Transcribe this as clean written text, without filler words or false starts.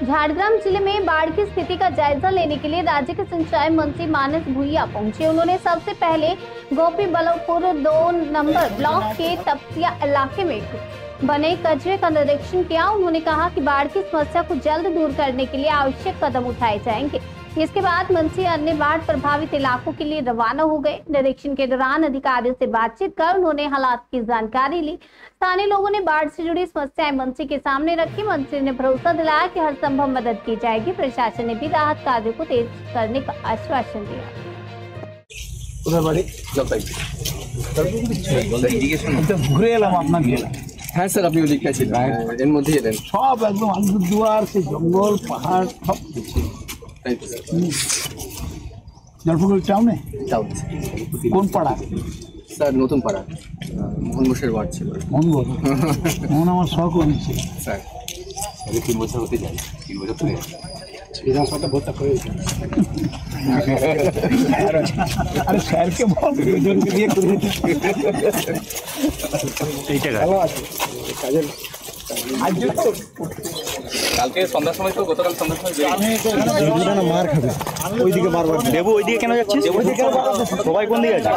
झारग्राम जिले में बाढ़ की स्थिति का जायजा लेने के लिए राज्य के सिंचाई मंत्री मानस भुइया पहुंचे। उन्होंने सबसे पहले गोपी बल्लभपुर 2 नंबर ब्लॉक के तपतिया इलाके में बने कचरे का निरीक्षण किया। उन्होंने कहा कि बाढ़ की समस्या को जल्द दूर करने के लिए आवश्यक कदम उठाए जाएंगे। इसके बाद मंत्री अन्य बाढ़ प्रभावित इलाकों के लिए रवाना हो गए। निरीक्षण के दौरान अधिकारियों से बातचीत कर उन्होंने हालात की जानकारी ली। स्थानीय लोगों ने बाढ़ से जुड़ी समस्याएं मंत्री के सामने रखी। मंत्री ने भरोसा दिलाया कि हर संभव मदद की जाएगी। प्रशासन ने भी राहत कार्यों को तेज करने का आश्वासन दिया। হ্যাঁ স্যার, আপনি ওদিকটা ছিলেন, এর মধ্যেই এলেন সব একদম আলিপুরদুয়ার সেই জঙ্গল পাহাড় সব কিছু। জলপাইগুড়ি টাউনে কোন পাড়া? স্যার নতুন পাড়া, মোহন ঘোষের ওয়ার্ড ছিল। মোহন আমার সহকর্মী ছিল স্যার। 3 বছর হতে যায়, 3 বছর ধরে বিধানসভাটা ভোটটা করে আরে স্যারকে বল দুজনকে দিয়ে করে এইটা ভালো আছে কাজের। কালকে সন্ধ্যার সময় তো গতকাল সন্ধ্যার সময় মার খাবে ওইদিকে বারবার দেবু ওইদিকে কেন যাচ্ছিস? সবাই কোন দিকে আছে?